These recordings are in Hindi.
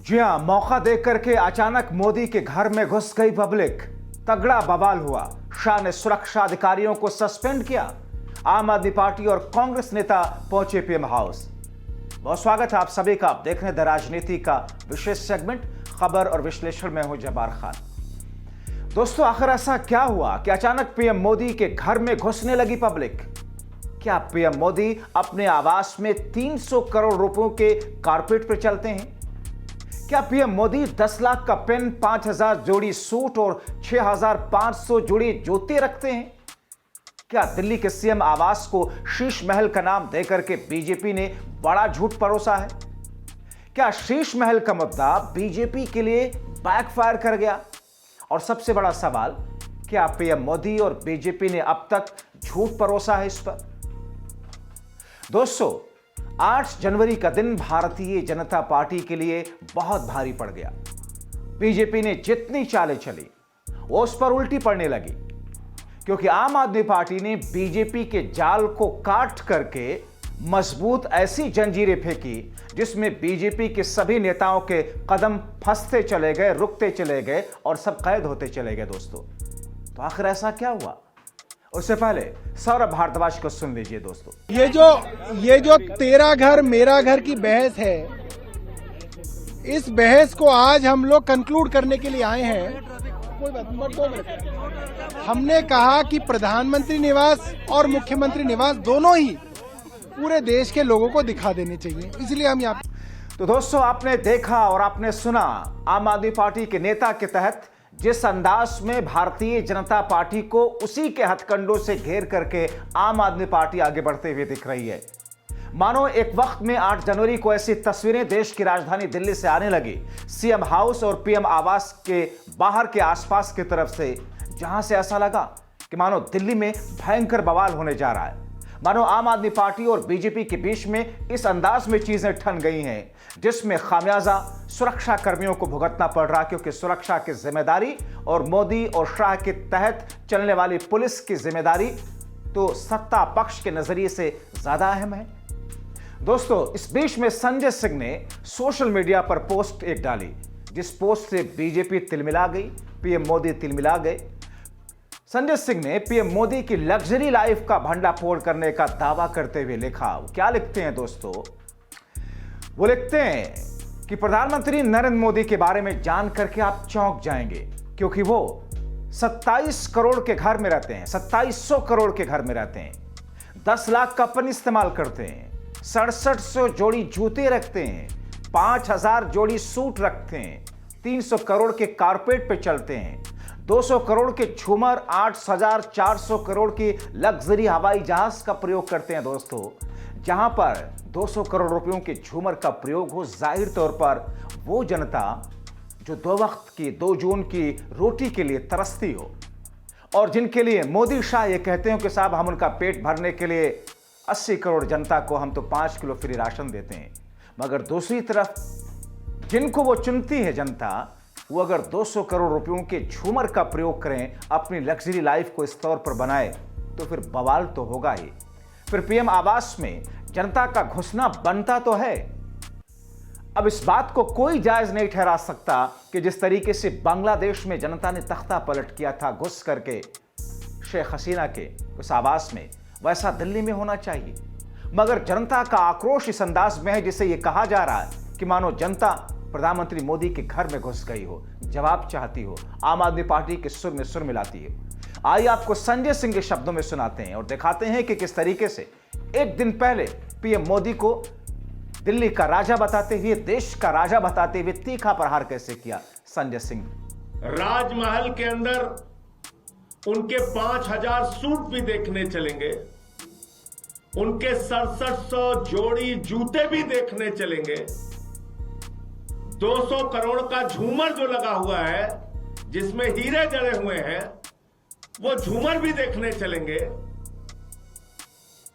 जी हां, मौका देख करके अचानक मोदी के घर में घुस गई पब्लिक। तगड़ा बवाल हुआ। शाह ने सुरक्षा अधिकारियों को सस्पेंड किया। आम आदमी पार्टी और कांग्रेस नेता पहुंचे पीएम हाउस। बहुत स्वागत है आप सभी का। आप देख रहे हैं द राजनीति का विशेष सेगमेंट खबर और विश्लेषण में हूं जब्बार खान। दोस्तों, आखिर ऐसा क्या हुआ कि अचानक पीएम मोदी के घर में घुसने लगी पब्लिक? क्या पीएम मोदी अपने आवास में 300 करोड़ रुपयों के कारपेट पर चलते हैं? क्या पीएम मोदी 10 लाख का पेन, 5000 जोड़ी सूट और 6500 जोड़ी जूते रखते हैं? क्या दिल्ली के सीएम आवास को शीश महल का नाम देकर के बीजेपी ने बड़ा झूठ परोसा है? क्या शीश महल का मुद्दा बीजेपी के लिए बैकफायर कर गया? और सबसे बड़ा सवाल, क्या पीएम मोदी और बीजेपी ने अब तक झूठ परोसा है इस पर? दोस्तों, 8 जनवरी का दिन भारतीय जनता पार्टी के लिए बहुत भारी पड़ गया। बीजेपी ने जितनी चालें चली वो उस पर उल्टी पड़ने लगी, क्योंकि आम आदमी पार्टी ने बीजेपी के जाल को काट करके मजबूत ऐसी जंजीरें फेंकी जिसमें बीजेपी के सभी नेताओं के कदम फंसते चले गए, रुकते चले गए और सब कैद होते चले गए। दोस्तों, तो आखिर ऐसा क्या हुआ? उससे पहले सौरभ भारद्वाज को सुन लीजिए। दोस्तों, ये जो तेरा घर मेरा घर की बहस है, इस बहस को आज हम लोग कंक्लूड करने के लिए आए हैं। कोई बात नहीं, 2 मिनट। हमने कहा कि प्रधानमंत्री निवास और मुख्यमंत्री निवास दोनों ही पूरे देश के लोगों को दिखा देने चाहिए, इसलिए हम यहाँ। तो दोस्तों, आपने देखा और आपने सुना आम आदमी पार्टी के नेता के तहत जिस अंदाज में भारतीय जनता पार्टी को उसी के हथकंडों से घेर करके आम आदमी पार्टी आगे बढ़ते हुए दिख रही है। मानो एक वक्त में 8 जनवरी को ऐसी तस्वीरें देश की राजधानी दिल्ली से आने लगी, सीएम हाउस और पीएम आवास के बाहर के आसपास की तरफ से, जहां से ऐसा लगा कि मानो दिल्ली में भयंकर बवाल होने जा रहा है। मानो आम आदमी पार्टी और बीजेपी के बीच में इस अंदाज में चीजें ठन गई हैं, जिसमें खामियाजा सुरक्षा कर्मियों को भुगतना पड़ रहा, क्योंकि सुरक्षा की जिम्मेदारी और मोदी और शाह के तहत चलने वाली पुलिस की जिम्मेदारी तो सत्ता पक्ष के नजरिए से ज्यादा अहम है। दोस्तों, इस बीच में संजय सिंह ने सोशल मीडिया पर पोस्ट एक डाली, जिस पोस्ट से बीजेपी तिलमिला गई, पीएम मोदी तिलमिला गए। संजय सिंह ने पीएम मोदी की लग्जरी लाइफ का भंडाफोड़ करने का दावा करते हुए लिखा। क्या लिखते हैं दोस्तों? वो लिखते हैं कि प्रधानमंत्री नरेंद्र मोदी के बारे में जान करके आप चौंक जाएंगे, क्योंकि वो 27 करोड़ के घर में रहते हैं, 2700 करोड़ के घर में रहते हैं, 10 लाख का पेन इस्तेमाल करते हैं, 6700 जोड़ी जूते रखते हैं, 5000 जोड़ी सूट रखते हैं, 300 करोड़ के कारपेट पे चलते हैं, 200 करोड़ के झूमर, 8400 करोड़ की लग्जरी हवाई जहाज का प्रयोग करते हैं। दोस्तों, जहां पर 200 करोड़ रुपयों के झूमर का प्रयोग हो, जाहिर तौर पर वो जनता जो 2 वक्त की 2 जून की रोटी के लिए तरसती हो, और जिनके लिए मोदी शाह ये कहते हो कि साहब हम उनका पेट भरने के लिए 80 करोड़ जनता को हम तो 5 किलो फ्री राशन देते हैं, मगर दूसरी तरफ जिनको वो चुनती है जनता, वो अगर 200 करोड़ रुपयों के झूमर का प्रयोग करें, अपनी लग्जरी लाइफ को इस तौर पर बनाए, तो फिर बवाल तो होगा ही। फिर पीएम आवास में जनता का घुसना बनता तो है। अब इस बात को कोई जायज नहीं ठहरा सकता कि जिस तरीके से बांग्लादेश में जनता ने तख्ता पलट किया था घुस करके शेख हसीना के उस आवास में, वैसा दिल्ली में होना चाहिए। मगर जनता का आक्रोश इस अंदाज में है जिसे यह कहा जा रहा है कि मानो जनता प्रधानमंत्री मोदी के घर में घुस गई हो, जवाब चाहती हो, आम आदमी पार्टी के सुर में सुर मिलाती है। आइए आपको संजय सिंह के शब्दों में सुनाते हैं और दिखाते हैं कि किस तरीके से एक दिन पहले पीएम मोदी को दिल्ली का राजा बताते हुए, देश का राजा बताते हुए तीखा प्रहार कैसे किया संजय सिंह। राजमहल के अंदर उनके 5000 सूट भी देखने चलेंगे, उनके 6700 जोड़ी जूते भी देखने चलेंगे, 200 करोड़ का झूमर जो लगा हुआ है जिसमें हीरे जड़े हुए हैं, वो झूमर भी देखने चलेंगे,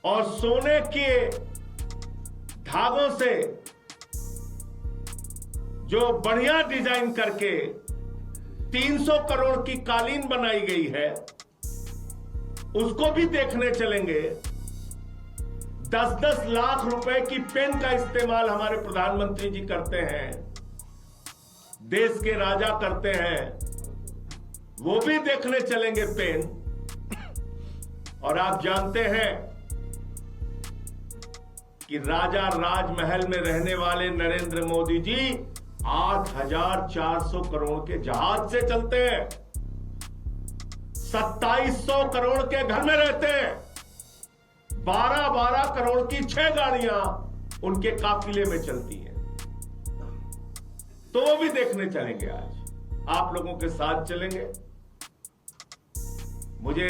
और सोने के धागों से जो बढ़िया डिजाइन करके 300 करोड़ की कालीन बनाई गई है, उसको भी देखने चलेंगे। 10-10 लाख रुपए की पेन का इस्तेमाल हमारे प्रधानमंत्री जी करते हैं। देश के राजा करते हैं, वो भी देखने चलेंगे पेन। और आप जानते हैं कि राजा राजमहल में रहने वाले नरेंद्र मोदी जी 8,400 करोड़ के जहाज से चलते हैं, 2700 करोड़ के घर में रहते हैं, 12-12 करोड़ की 6 गाड़ियां उनके काफिले में चलती हैं। तो वो भी देखने चलेंगे, आज आप लोगों के साथ चलेंगे। मुझे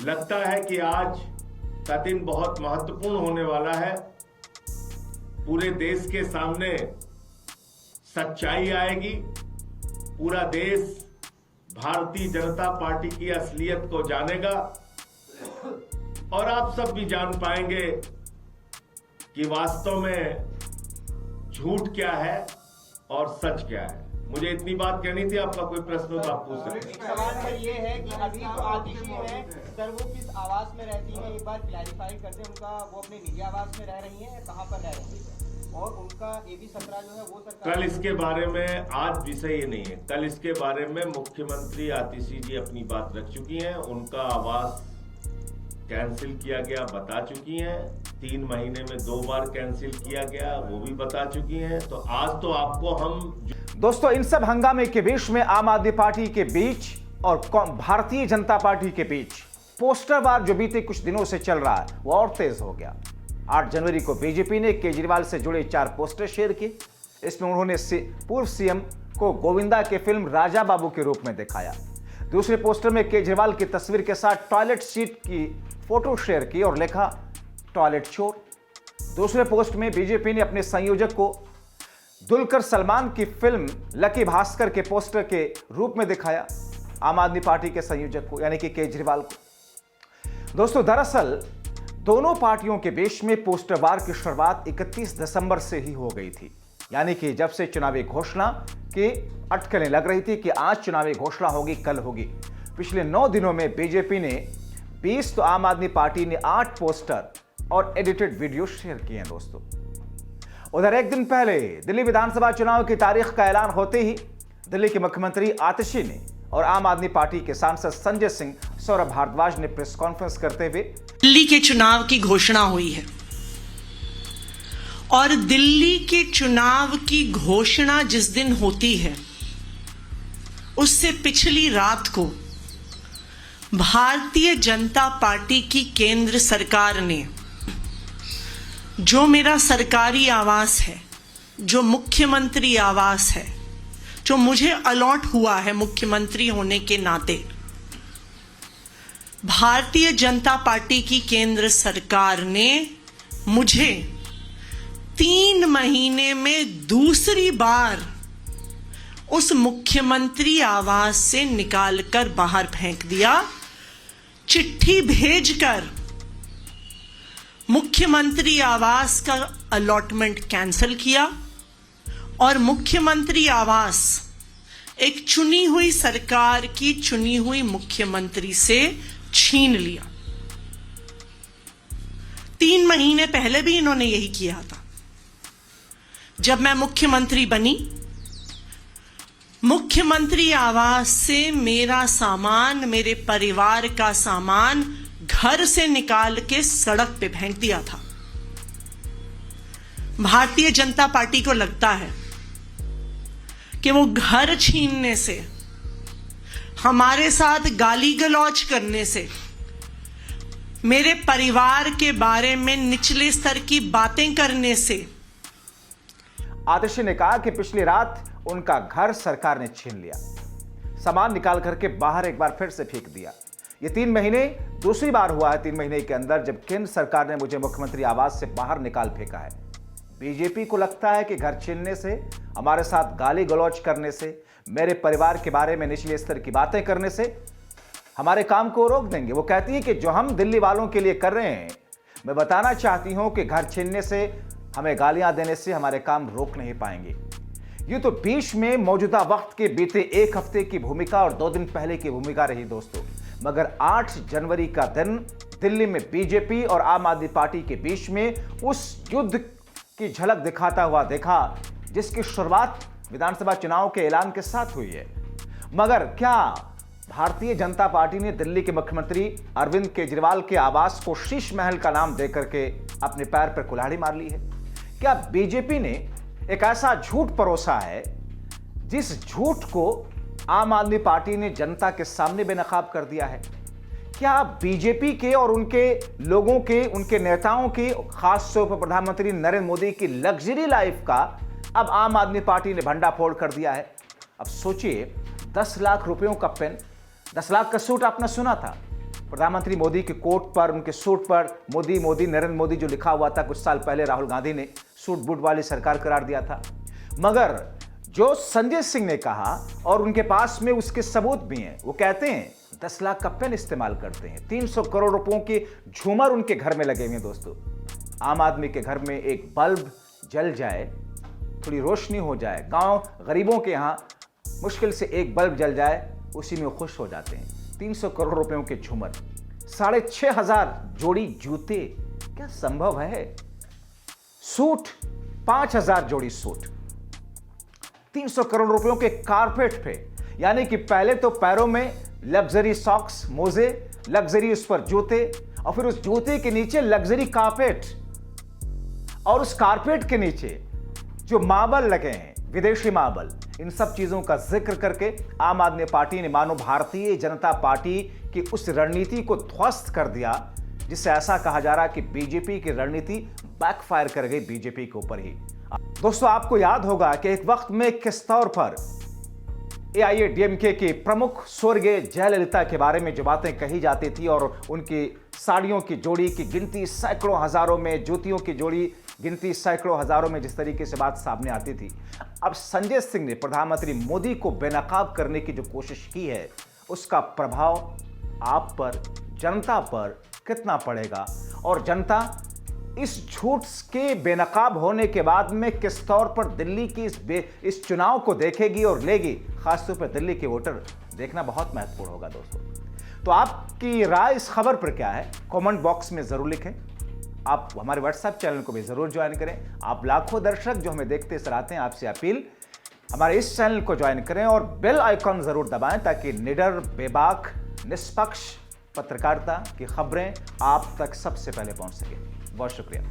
लगता है कि आज का दिन बहुत महत्वपूर्ण होने वाला है। पूरे देश के सामने सच्चाई आएगी, पूरा देश भारतीय जनता पार्टी की असलियत को जानेगा और आप सब भी जान पाएंगे कि वास्तव में झूठ क्या है और सच क्या है। मुझे इतनी बात कहनी थी। आपका कोई प्रश्न हो तो आप पूछ सकते हैं। सवाल सर ये है कि अभी तो आतिशी है सर, वो किस आवास में रहती हैं, एक बार क्लैरिफाई कर दें। उनका वो अपने निजी आवास में रह रही हैं, कहाँ पर रह रही हैं, और उनका AB 17 जो है वो सरकार। कल इसके बारे में, आज विषय ये नहीं है, कल इसके बारे में मुख्यमंत्री आतिशी जी अपनी बात रख चुकी हैं। उनका आवास कैंसिल किया गया बता चुकी हैं, 3 महीने में 2 बार कैंसिल किया गया वो भी बता चुकी हैं। तो आज तो आपको हम दोस्तों, इन सब हंगामे के बीच में आम आदमी पार्टी के बीच और भारतीय जनता पार्टी के बीच पोस्टर वार जो बीते कुछ दिनों से चल रहा है वो और तेज हो गया। 8 जनवरी को बीजेपी ने केजरीवाल से जुड़े 4 पोस्टर शेयर किए। इसमें उन्होंने पूर्व सीएम को गोविंदा के फिल्म राजा बाबू के रूप में दिखाया। दूसरे पोस्टर में केजरीवाल की तस्वीर के साथ टॉयलेट सीट की फोटो शेयर की और लिखा टॉयलेट चोर। दूसरे पोस्ट में बीजेपी ने अपने संयोजक को दुलकर सलमान की फिल्म लकी भास्कर के पोस्टर के रूप में दिखाया, आम आदमी पार्टी के संयोजक को यानी कि केजरीवाल को। दोस्तों, दरअसल दोनों पार्टियों के बीच में पोस्टर वार की शुरुआत 31 दिसंबर से ही हो गई थी। यानी कि जब से चुनावी घोषणा की अटकलें लग रही थी कि आज चुनावी घोषणा होगी, कल होगी। पिछले 9 दिनों में बीजेपी ने 20 तो आम आदमी पार्टी ने 8 पोस्टर और एडिटेड वीडियो शेयर किए हैं। दोस्तों, उधर एक दिन पहले दिल्ली विधानसभा चुनाव की तारीख का ऐलान होते ही दिल्ली के मुख्यमंत्री आतिशी ने और आम आदमी पार्टी के सांसद संजय सिंह, सौरभ भारद्वाज ने प्रेस कॉन्फ्रेंस करते हुए दिल्ली के चुनाव की घोषणा हुई है और दिल्ली के चुनाव की घोषणा जिस दिन होती है उससे पिछली रात को भारतीय जनता पार्टी की केंद्र सरकार ने जो मेरा सरकारी आवास है, जो मुख्यमंत्री आवास है, जो मुझे अलॉट हुआ है मुख्यमंत्री होने के नाते, भारतीय जनता पार्टी की केंद्र सरकार ने मुझे 3 महीने में दूसरी बार उस मुख्यमंत्री आवास से निकालकर बाहर फेंक दिया। चिट्ठी भेजकर मुख्यमंत्री आवास का अलॉटमेंट कैंसिल किया और मुख्यमंत्री आवास एक चुनी हुई सरकार की चुनी हुई मुख्यमंत्री से छीन लिया। 3 महीने पहले भी इन्होंने यही किया था। जब मैं मुख्यमंत्री बनी, मुख्यमंत्री आवास से मेरा सामान, मेरे परिवार का सामान घर से निकाल के सड़क पे फेंक दिया था। भारतीय जनता पार्टी को लगता है कि वो घर छीनने से, हमारे साथ गाली गलौज करने से, मेरे परिवार के बारे में निचले स्तर की बातें करने से। आतिशी ने कहा कि पिछली रात उनका घर सरकार ने छीन लिया, सामान निकाल करके बाहर एक बार फिर से फेंक दिया। ये 3 महीने दूसरी बार हुआ है 3 महीने के अंदर जब केंद्र सरकार ने मुझे मुख्यमंत्री आवास से बाहर निकाल फेंका है। बीजेपी को लगता है कि घर छीनने से, हमारे साथ गाली गलौज करने से, मेरे परिवार के बारे में निचले स्तर की बातें करने से हमारे काम को रोक देंगे। वो कहती है कि जो हम दिल्ली वालों के लिए कर रहे हैं, मैं बताना चाहती हूं कि घर छीनने से, हमें गालियां देने से हमारे काम रोक नहीं पाएंगे। ये तो बीच में मौजूदा वक्त के बीते 1 हफ्ते की भूमिका और 2 दिन पहले की भूमिका रही दोस्तों। मगर 8 जनवरी का दिन दिल्ली में बीजेपी और आम आदमी पार्टी के बीच में उस युद्ध की झलक दिखाता हुआ देखा जिसकी शुरुआत विधानसभा चुनाव के ऐलान के साथ हुई है। मगर क्या भारतीय जनता पार्टी ने दिल्ली के मुख्यमंत्री अरविंद केजरीवाल के आवास को शीश महल का नाम देकर के अपने पैर पर कुल्हाड़ी मार ली है? क्या बीजेपी ने एक ऐसा झूठ परोसा है जिस झूठ को आम आदमी पार्टी ने जनता के सामने बेनकाब कर दिया है? क्या बीजेपी के और उनके लोगों के, उनके नेताओं की, खास तौर पर प्रधानमंत्री नरेंद्र मोदी की लग्जरी लाइफ का अब आम आदमी पार्टी ने भंडाफोड़ कर दिया है? अब सोचिए, 10 लाख रुपयों का पेन, 10 लाख का सूट आपने सुना था, प्रधानमंत्री मोदी के कोट पर, उनके सूट पर मोदी मोदी नरेंद्र मोदी जो लिखा हुआ था, कुछ साल पहले राहुल गांधी ने सूट बूट वाली सरकार करार दिया था। मगर जो संजय सिंह ने कहा और उनके पास में उसके सबूत भी हैं, वो कहते हैं 10 लाख का पेन इस्तेमाल करते हैं, 300 करोड़ रुपयों की झूमर उनके घर में लगे हुए हैं। दोस्तों, आम आदमी के घर में एक बल्ब जल जाए, थोड़ी रोशनी हो जाए, गांव गरीबों के यहां मुश्किल से एक बल्ब जल जाए, उसी में खुश हो जाते हैं। 300 करोड़ रुपयों के झूमर, 6,500 जोड़ी जूते, क्या संभव है? सूट, 5,000 जोड़ी सूट, 300 करोड़ रुपयों के कारपेट पे, यानी कि पहले तो पैरों में लग्जरी सॉक्स, मोजे, लग्जरी उस पर जूते, और फिर उस जूते के नीचे लग्जरी कारपेट, और उस कारपेट के नीचे जो मार्बल लगे हैं, विदेशी मार्बल, इन सब चीजों का जिक्र करके आम आदमी पार्टी ने मानो भारतीय जनता पार्टी की उस रणनीति को ध्वस्त कर दिया, जिससे ऐसा कहा जा रहा कि बीजेपी की रणनीति बैकफायर कर गई बीजेपी के ऊपर ही। दोस्तों, आपको याद होगा कि एक वक्त में किस तौर पर एआईएडीएमके की प्रमुख स्वर्गीय जयललिता के बारे में जो बातें कही जाती थी, और उनकी साड़ियों की जोड़ी की गिनती सैकड़ों हजारों में, जूतियों की जोड़ी गिनती सैकड़ों हजारों में, जिस तरीके से बात सामने आती थी, अब संजय सिंह ने प्रधानमंत्री मोदी को बेनकाब करने की जो कोशिश की है, उसका प्रभाव आप पर, जनता पर कितना पड़ेगा, और जनता इस झूठ के बेनकाब होने के बाद में किस तौर पर दिल्ली की इस चुनाव को देखेगी और लेगी, खासतौर पर दिल्ली के वोटर, देखना बहुत महत्वपूर्ण होगा। दोस्तों, तो आपकी राय इस खबर पर क्या है, कमेंट बॉक्स में जरूर लिखें। आप हमारे व्हाट्सएप चैनल को भी जरूर ज्वाइन करें। आप लाखों दर्शक जो हमें देखते सराहते हैं, आपसे अपील, हमारे इस चैनल को ज्वाइन करें और बेल आइकॉन जरूर दबाएं, ताकि निडर, बेबाक, निष्पक्ष पत्रकारिता की खबरें आप तक सबसे पहले पहुंच सके। बहुत शुक्रिया।